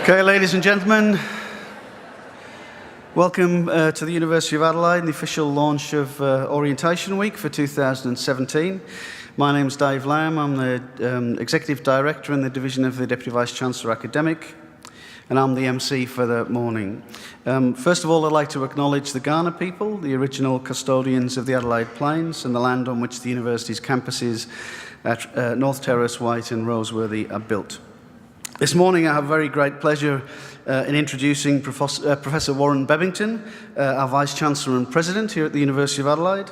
Okay, ladies and gentlemen, welcome to the University of Adelaide, the official launch of Orientation Week for 2017. My name's Dave Lamb. I'm the Executive Director in the Division of the Deputy Vice-Chancellor Academic, and I'm the MC for the morning. First of all, I'd like to acknowledge the Kaurna people, the original custodians of the Adelaide Plains and the land on which the university's campuses at North Terrace, White and Roseworthy are built. This morning I have very great pleasure in introducing Professor Warren Bebbington, our Vice-Chancellor and President here at the University of Adelaide.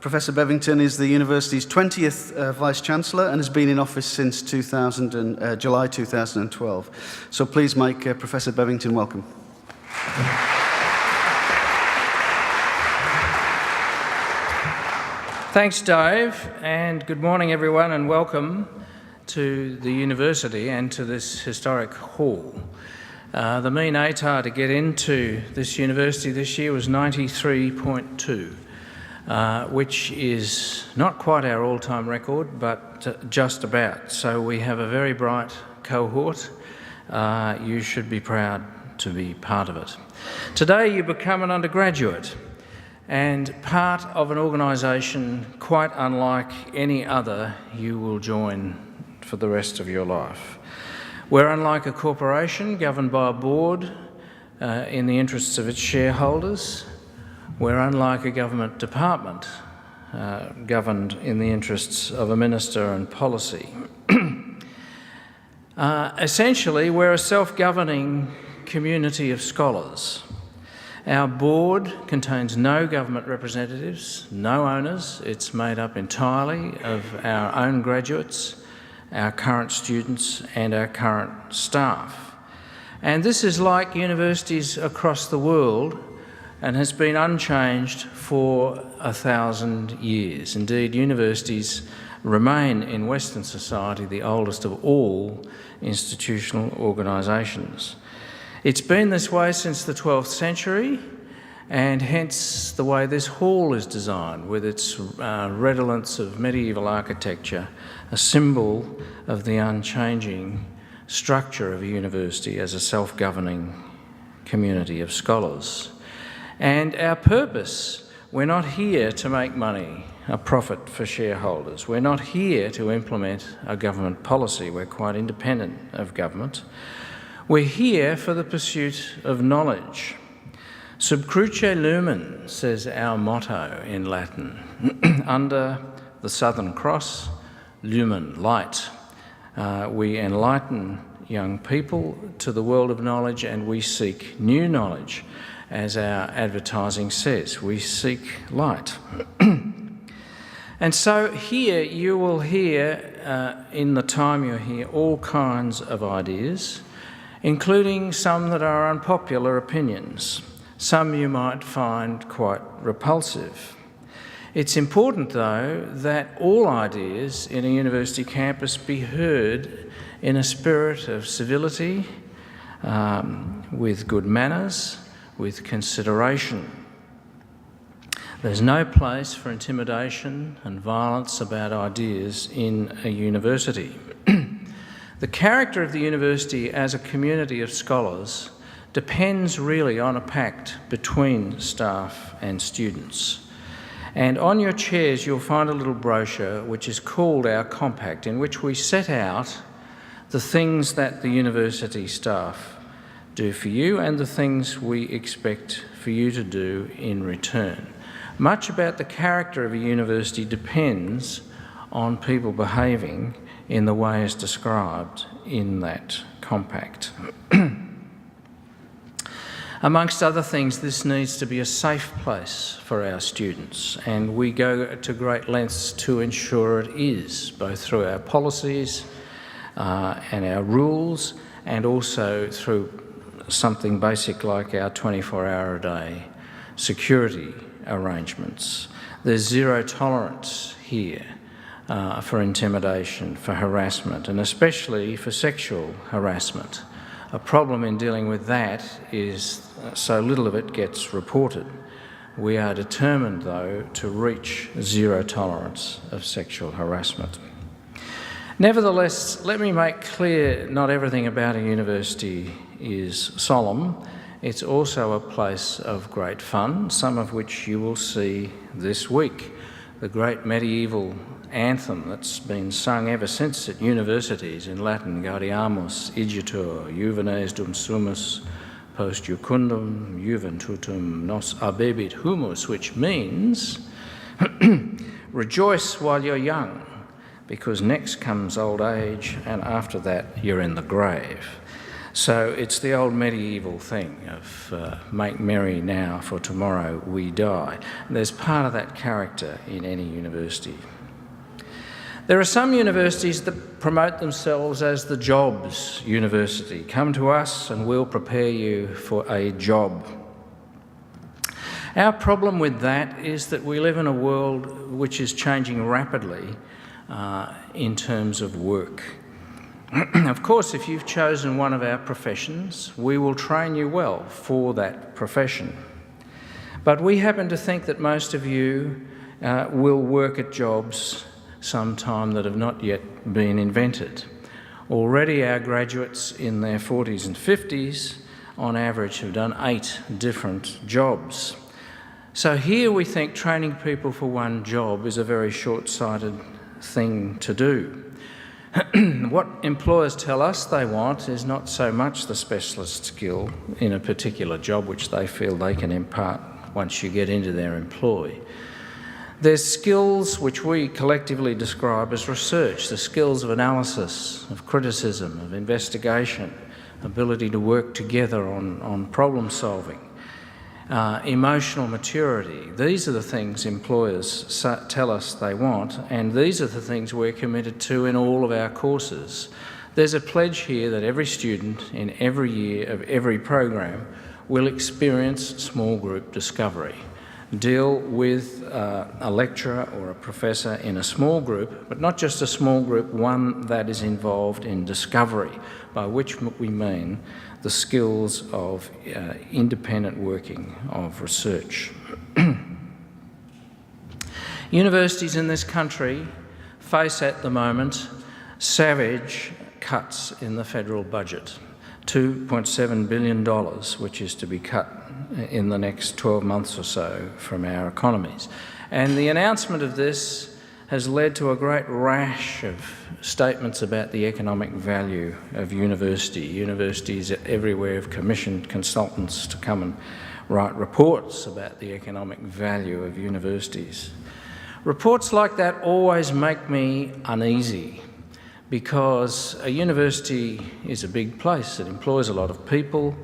Professor Bebbington is the university's 20th Vice-Chancellor and has been in office since July 2012. So please make Professor Bebbington welcome. Thanks, Dave, and good morning everyone and welcome to the university and to this historic hall. The mean ATAR to get into this university this year was 93.2, which is not quite our all-time record, but just about. So we have a very bright cohort. You should be proud to be part of it. Today you become an undergraduate and part of an organisation quite unlike any other you will join for the rest of your life. We're unlike a corporation governed by a board in the interests of its shareholders. We're unlike a government department governed in the interests of a minister and policy. Essentially, we're a self-governing community of scholars. Our board contains no government representatives, no owners. It's made up entirely of our own graduates, our current students and our current staff. And this is like universities across the world and has been unchanged for 1,000 years. Indeed, universities remain in Western society the oldest of all institutional organisations. It's been this way since the 12th century, and hence the way this hall is designed, with its redolence of medieval architecture, a symbol of the unchanging structure of a university as a self-governing community of scholars. And our purpose, we're not here to make money, a profit for shareholders. We're not here to implement a government policy. We're quite independent of government. We're here for the pursuit of knowledge. Sub cruce lumen, says our motto in Latin. Under the Southern Cross, lumen, light. We enlighten young people to the world of knowledge, and we seek new knowledge. As our advertising says, we seek light. And so here you will hear, in the time you're here, all kinds of ideas, including some that are unpopular opinions. Some you might find quite repulsive. It's important, though, that all ideas in a university campus be heard in a spirit of civility, with good manners, with consideration. There's no place for intimidation and violence about ideas in a university. The character of the university as a community of scholars depends really on a pact between staff and students. And on your chairs you'll find a little brochure which is called our Compact, in which we set out the things that the university staff do for you and the things we expect for you to do in return. Much about the character of a university depends on people behaving in the ways described in that Compact. Amongst other things, this needs to be a safe place for our students, and we go to great lengths to ensure it is, both through our policies and our rules, and also through something basic like our 24-hour-a-day security arrangements. There's zero tolerance here for intimidation, for harassment, and especially for sexual harassment. A problem in dealing with that is so little of it gets reported. We are determined, though, to reach zero tolerance of sexual harassment. Nevertheless, let me make clear not everything about a university is solemn. It's also a place of great fun, some of which you will see this week. The great medieval anthem that's been sung ever since at universities in Latin, Gaudiamus, Igitur, Juvenes dum sumus, post jucundum, juventutum nos abebit humus, which means rejoice while you're young, because next comes old age, and after that you're in the grave. So it's the old medieval thing of make merry now, for tomorrow we die. And there's part of that character in any university. There are some universities that promote themselves as the jobs university. Come to us and we'll prepare you for a job. Our problem with that is that we live in a world which is changing rapidly in terms of work. Of course, if you've chosen one of our professions, we will train you well for that profession. But we happen to think that most of you will work at jobs sometime that have not yet been invented. Already our graduates in their 40s and 50s, on average, have done 8 different jobs. So here we think training people for one job is a very short-sighted thing to do. What employers tell us they want is not so much the specialist skill in a particular job which they feel they can impart once you get into their employ. There's skills which we collectively describe as research, the skills of analysis, of criticism, of investigation, ability to work together on problem solving, emotional maturity. These are the things employers tell us they want, and these are the things we're committed to in all of our courses. There's a pledge here that every student in every year of every program will experience small group discovery. Deal with a lecturer or a professor in a small group, but not just a small group, one that is involved in discovery, by which we mean the skills of independent working, of research. Universities in this country face at the moment savage cuts in the federal budget. $2.7 billion, which is to be cut in the next 12 months or so from our economies. And the announcement of this has led to a great rash of statements about the economic value of university. Universities everywhere have commissioned consultants to come and write reports about the economic value of universities. Reports like that always make me uneasy, because a university is a big place. It employs a lot of people.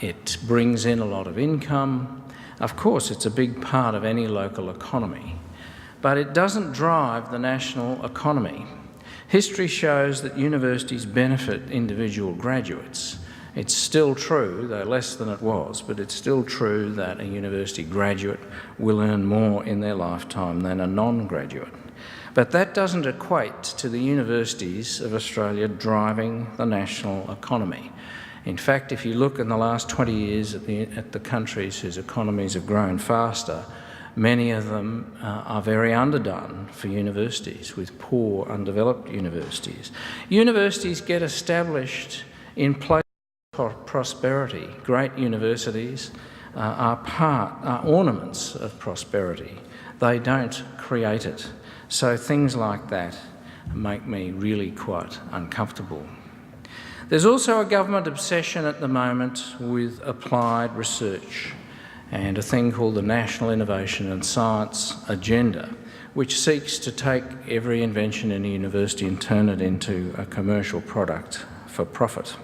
It brings in a lot of income. Of course, it's a big part of any local economy, but it doesn't drive the national economy. History shows that universities benefit individual graduates. It's still true, though less than it was, but it's still true that a university graduate will earn more in their lifetime than a non-graduate. But that doesn't equate to the universities of Australia driving the national economy. In fact, if you look in the last 20 years at the countries whose economies have grown faster, many of them are very underdone for universities, with poor, undeveloped universities. Universities get established in places of prosperity. Great universities are ornaments of prosperity. They don't create it. So things like that make me really quite uncomfortable. There's also a government obsession at the moment with applied research and a thing called the National Innovation and Science Agenda, which seeks to take every invention in a university and turn it into a commercial product for profit.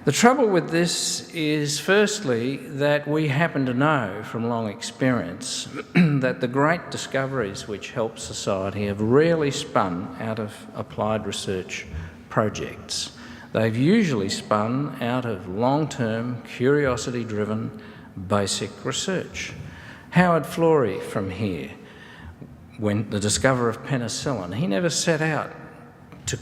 The trouble with this is, firstly, that we happen to know from long experience that the great discoveries which help society have rarely spun out of applied research projects. They've usually spun out of long-term, curiosity-driven, basic research. Howard Florey from here, when the discoverer of penicillin, he never set out to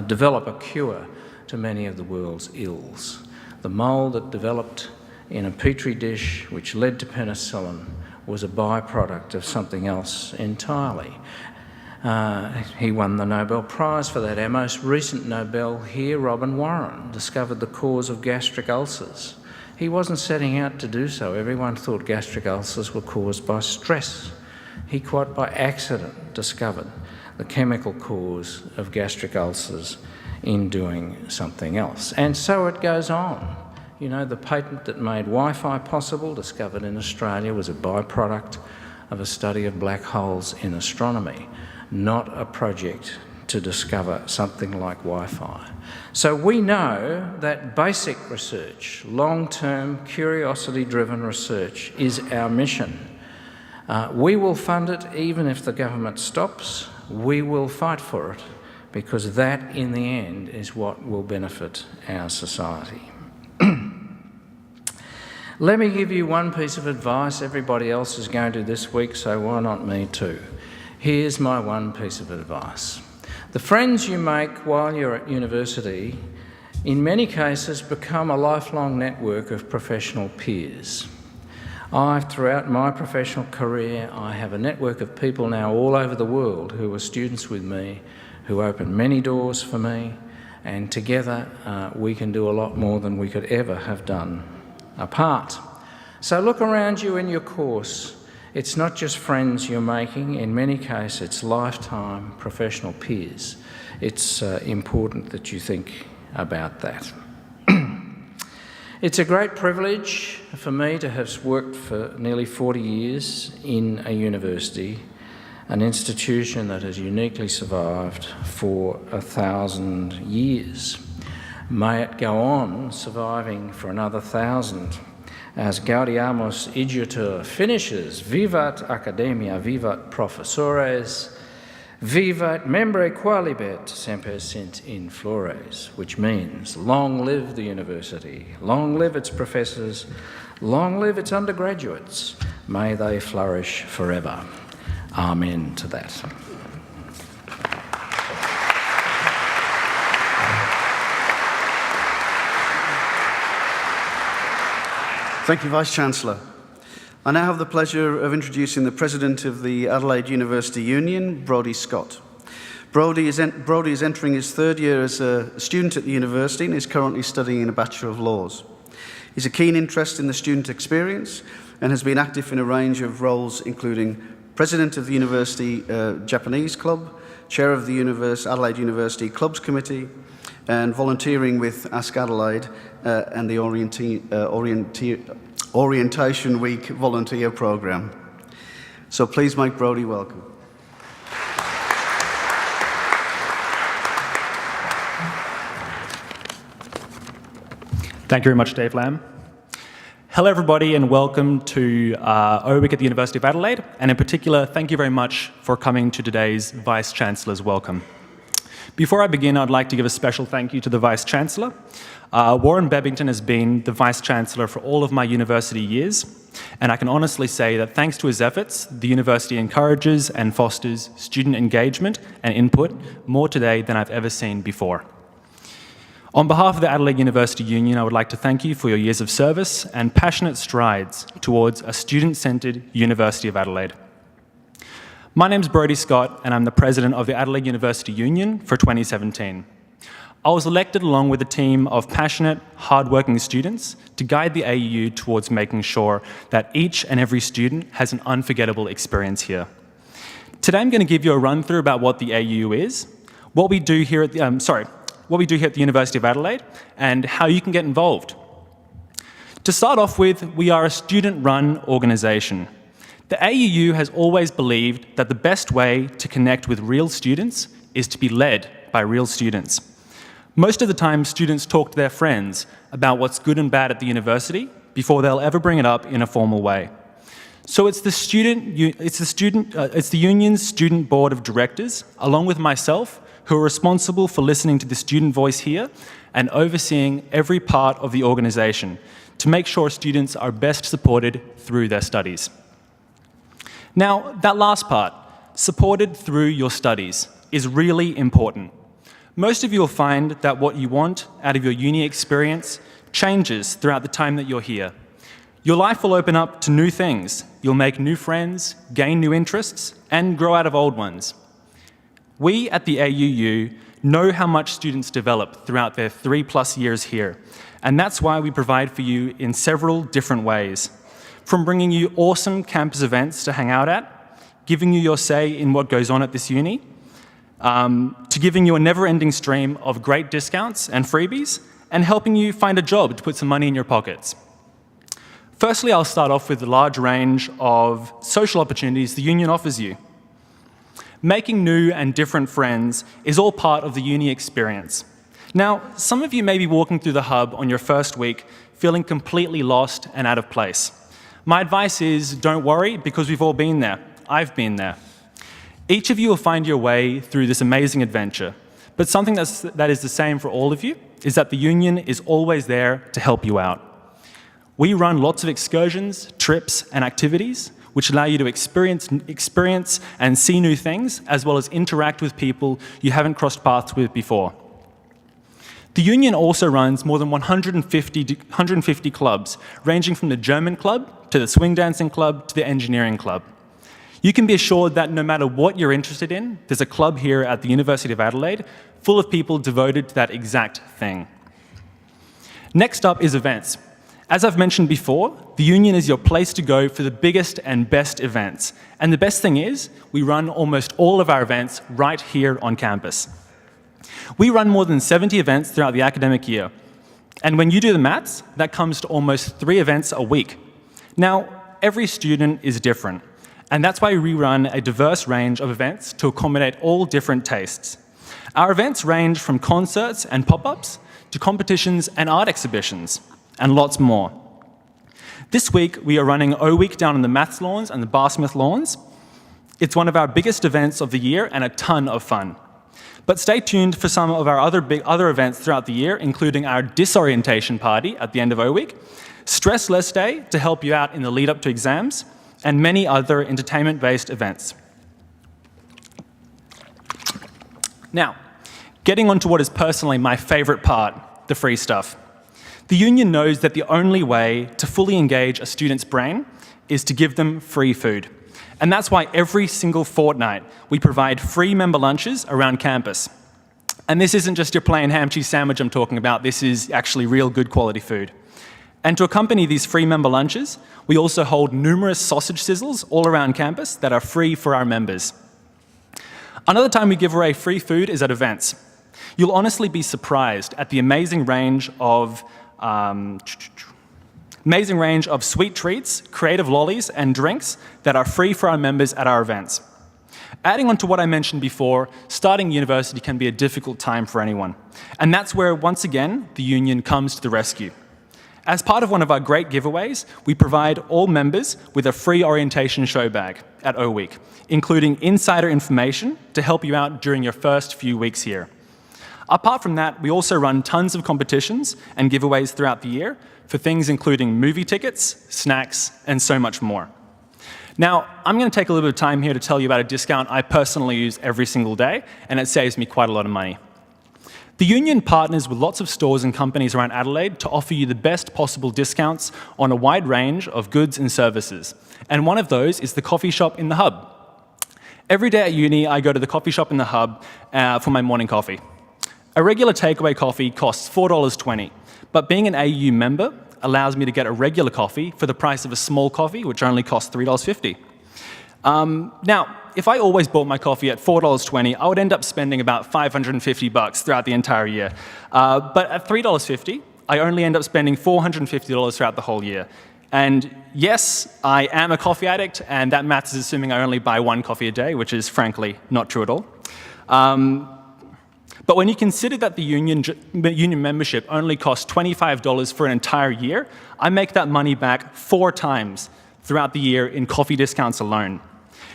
develop a cure to many of the world's ills. The mould that developed in a petri dish which led to penicillin was a byproduct of something else entirely. He won the Nobel Prize for that. Our most recent Nobel here, Robin Warren, discovered the cause of gastric ulcers. He wasn't setting out to do so. Everyone thought gastric ulcers were caused by stress. He quite by accident discovered the chemical cause of gastric ulcers in doing something else. And so it goes on. You know, the patent that made Wi-Fi possible, discovered in Australia, was a byproduct of a study of black holes in astronomy, not a project to discover something like Wi-Fi. So we know that basic research, long-term, curiosity-driven research, is our mission. We will fund it even if the government stops. We will fight for it, because that, in the end, is what will benefit our society. Let me give you one piece of advice. Everybody else is going to this week, so why not me too? Here's my one piece of advice. The friends you make while you're at university, in many cases, become a lifelong network of professional peers. Throughout my professional career, I have a network of people now all over the world who are students with me, who open many doors for me, and together we can do a lot more than we could ever have done apart. So look around you in your course. It's not just friends you're making. In many cases, it's lifetime professional peers. It's important that you think about that. It's a great privilege for me to have worked for nearly 40 years in a university, an institution that has uniquely survived for 1,000 years. May it go on surviving for another 1,000 as Gaudiamus Igitur finishes. Vivat Academia, vivat professores, vivat membre qualibet semper sint in flores, which means long live the university, long live its professors, long live its undergraduates. May they flourish forever. Amen to that. Thank you, Vice-Chancellor. I now have the pleasure of introducing the President of the Adelaide University Union, Brody Scott. Brody is entering his third year as a student at the university and is currently studying a Bachelor of Laws. He's a keen interest in the student experience and has been active in a range of roles, including President of the University Japanese Club, Chair of the Adelaide University Clubs Committee, and volunteering with Ask Adelaide and the Orientation Week volunteer programme. So please make Brody welcome. Thank you very much, Dave Lamb. Hello, everybody, and welcome to OWIC at the University of Adelaide. And in particular, thank you very much for coming to today's Vice-Chancellor's welcome. Before I begin, I'd like to give a special thank you to the Vice-Chancellor. Warren Bebbington has been the Vice-Chancellor for all of my university years, and I can honestly say that thanks to his efforts, the university encourages and fosters student engagement and input more today than I've ever seen before. On behalf of the Adelaide University Union, I would like to thank you for your years of service and passionate strides towards a student-centred University of Adelaide. My name's Brody Scott, and I'm the President of the Adelaide University Union for 2017. I was elected along with a team of passionate, hard-working students to guide the AUU towards making sure that each and every student has an unforgettable experience here. Today I'm going to give you a run-through about what the AUU is, what we do here at the University of Adelaide, and how you can get involved. To start off with, we are a student-run organisation. The AUU has always believed that the best way to connect with real students is to be led by real students. Most of the time, students talk to their friends about what's good and bad at the university before they'll ever bring it up in a formal way. So it's the union's student board of directors, along with myself, who are responsible for listening to the student voice here and overseeing every part of the organisation to make sure students are best supported through their studies. Now, that last part, supported through your studies, is really important. Most of you will find that what you want out of your uni experience changes throughout the time that you're here. Your life will open up to new things. You'll make new friends, gain new interests, and grow out of old ones. We at the AUU know how much students develop throughout their 3+ years here, and that's why we provide for you in several different ways. From bringing you awesome campus events to hang out at, giving you your say in what goes on at this uni, to giving you a never-ending stream of great discounts and freebies, and helping you find a job to put some money in your pockets. Firstly, I'll start off with the large range of social opportunities the union offers you. Making new and different friends is all part of the uni experience. Now, some of you may be walking through the hub on your first week feeling completely lost and out of place. My advice is don't worry, because we've all been there. I've been there. Each of you will find your way through this amazing adventure, but something that is the same for all of you is that the union is always there to help you out. We run lots of excursions, trips, and activities which allow you to experience and see new things, as well as interact with people you haven't crossed paths with before. The union also runs more than 150 clubs, ranging from the German club, to the swing dancing club, to the engineering club. You can be assured that no matter what you're interested in, there's a club here at the University of Adelaide full of people devoted to that exact thing. Next up is events. As I've mentioned before, the union is your place to go for the biggest and best events. And the best thing is, we run almost all of our events right here on campus. We run more than 70 events throughout the academic year. And when you do the maths, that comes to almost 3 events a week. Now, every student is different. And that's why we run a diverse range of events to accommodate all different tastes. Our events range from concerts and pop-ups to competitions and art exhibitions, and lots more. This week, we are running O Week down on the Maths lawns and the Barsmith lawns. It's one of our biggest events of the year and a ton of fun. But stay tuned for some of our other events throughout the year, including our disorientation party at the end of O Week, Stress Less Day to help you out in the lead up to exams, and many other entertainment-based events. Now, getting on to what is personally my favorite part, the free stuff. The union knows that the only way to fully engage a student's brain is to give them free food. And that's why every single fortnight we provide free member lunches around campus. And this isn't just your plain ham cheese sandwich I'm talking about, this is actually real good quality food. And to accompany these free member lunches, we also hold numerous sausage sizzles all around campus that are free for our members. Another time we give away free food is at events. You'll honestly be surprised at the amazing range of sweet treats, creative lollies, and drinks that are free for our members at our events. Adding on to what I mentioned before, starting university can be a difficult time for anyone. And that's where, once again, the union comes to the rescue. As part of one of our great giveaways, we provide all members with a free orientation show bag at O Week, including insider information to help you out during your first few weeks here. Apart from that, we also run tons of competitions and giveaways throughout the year for things including movie tickets, snacks, and so much more. Now, I'm going to take a little bit of time here to tell you about a discount I personally use every single day, and it saves me quite a lot of money. The union partners with lots of stores and companies around Adelaide to offer you the best possible discounts on a wide range of goods and services. And one of those is the coffee shop in the hub. Every day at uni, I go to the coffee shop in the hub for my morning coffee. A regular takeaway coffee costs $4.20, but being an AU member allows me to get a regular coffee for the price of a small coffee, which only costs $3.50. Now, if I always bought my coffee at $4.20, I would end up spending about $550 throughout the entire year. But at $3.50, I only end up spending $450 throughout the whole year. And yes, I am a coffee addict, and that maths is assuming I only buy 1 coffee a day, which is frankly not true at all. But when you consider that the union membership only costs $25 for an entire year, I make that money back 4 times throughout the year in coffee discounts alone.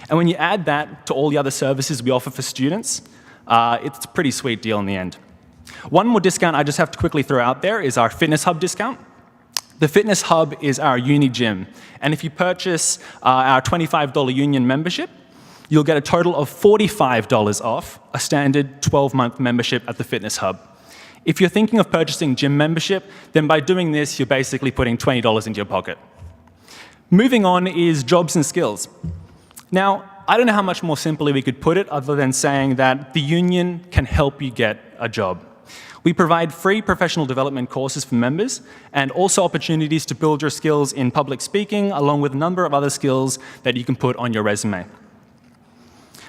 And when you add that to all the other services we offer for students, it's a pretty sweet deal in the end. One more discount I just have to quickly throw out there is our Fitness Hub discount. The Fitness Hub is our uni gym, and if you purchase our $25 union membership, you'll get a total of $45 off a standard 12-month membership at the Fitness Hub. If you're thinking of purchasing gym membership, then by doing this, you're basically putting $20 into your pocket. Moving on is jobs and skills. Now, I don't know how much more simply we could put it other than saying that the union can help you get a job. We provide free professional development courses for members and also opportunities to build your skills in public speaking, along with a number of other skills that you can put on your resume.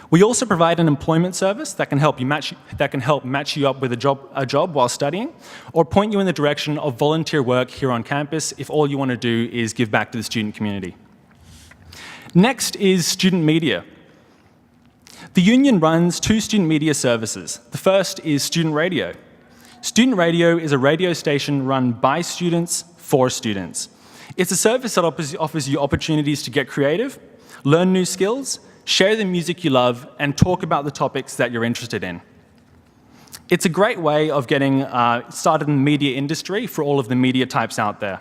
We also provide an employment service that can help match you up with a job while studying, or point you in the direction of volunteer work here on campus if all you want to do is give back to the student community. Next is student media. The union runs 2 student media services. The first is student radio. Student radio is a radio station run by students for students. It's a service that offers you opportunities to get creative, learn new skills, share the music you love, and talk about the topics that you're interested in. It's a great way of getting started in the media industry for all of the media types out there.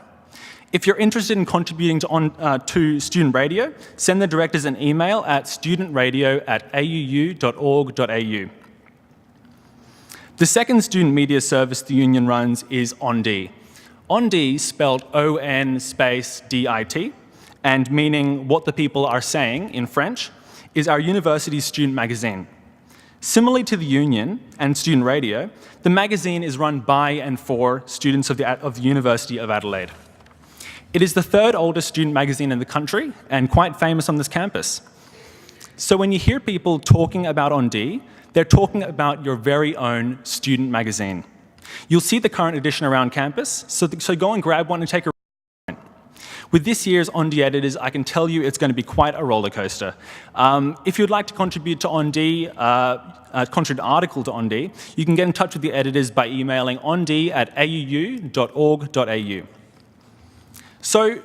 If you're interested in contributing to student radio, send the directors an email at studentradio@auu.org.au. The second student media service the union runs is ONDI. ONDI, spelled O-N-D-I-T, and meaning what the people are saying in French, is our university's student magazine. Similarly to the union and student radio, the magazine is run by and for students of the University of Adelaide. It is the 3rd oldest student magazine in the country and quite famous on this campus. So when you hear people talking about ONDI, they're talking about your very own student magazine. You'll see the current edition around campus, so go and grab one and take a read. With this year's ONDI editors, I can tell you it's going to be quite a roller coaster. If you'd like to contribute to ONDI, contribute an article to ONDI, you can get in touch with the editors by emailing ondi@auu.org.au. So,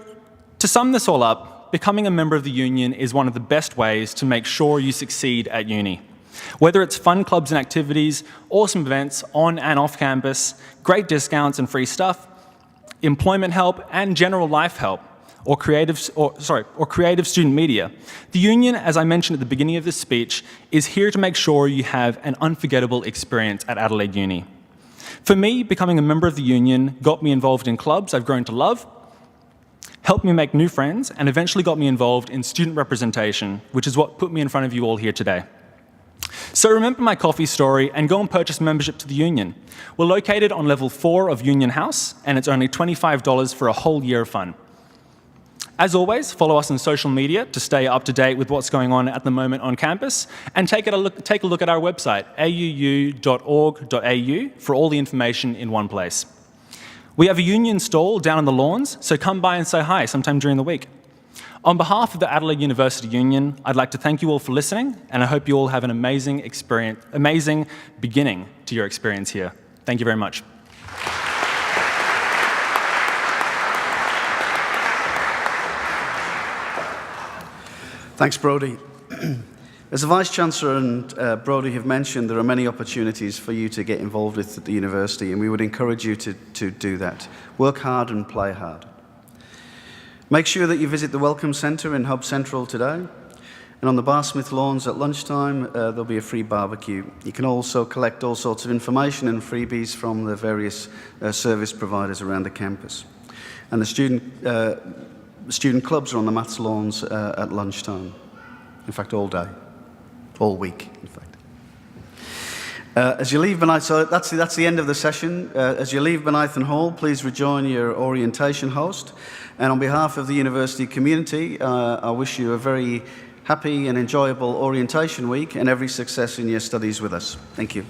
to sum this all up, becoming a member of the union is one of the best ways to make sure you succeed at uni. Whether it's fun clubs and activities, awesome events on and off campus, great discounts and free stuff, employment help, and general life help, or creative student media, the union, as I mentioned at the beginning of this speech, is here to make sure you have an unforgettable experience at Adelaide Uni. For me, becoming a member of the union got me involved in clubs I've grown to love, helped me make new friends, and eventually got me involved in student representation, which is what put me in front of you all here today. So remember my coffee story and go and purchase membership to the union. We're located on level 4 of Union House, and it's only $25 for a whole year of fun. As always, follow us on social media to stay up to date with what's going on at the moment on campus, and take a look at our website, auu.org.au, for all the information in one place. We have a union stall down on the lawns, so come by and say hi sometime during the week. On behalf of the Adelaide University Union, I'd like to thank you all for listening, and I hope you all have an amazing beginning to your experience here. Thank you very much. Thanks, Brody. As the Vice-Chancellor and Brody have mentioned, there are many opportunities for you to get involved with at the university, and we would encourage you to do that. Work hard and play hard. Make sure that you visit the Welcome Centre in Hub Central today, and on the Barsmith lawns at lunchtime there'll be a free barbecue. You can also collect all sorts of information and freebies from the various service providers around the campus. And the student clubs are on the maths lawns at lunchtime. In fact, all day, all week, in fact. As you leave Benoith, so that's the end of the session. As you leave Benoithen Hall, please rejoin your orientation host. And on behalf of the university community, I wish you a very happy and enjoyable orientation week and every success in your studies with us. Thank you.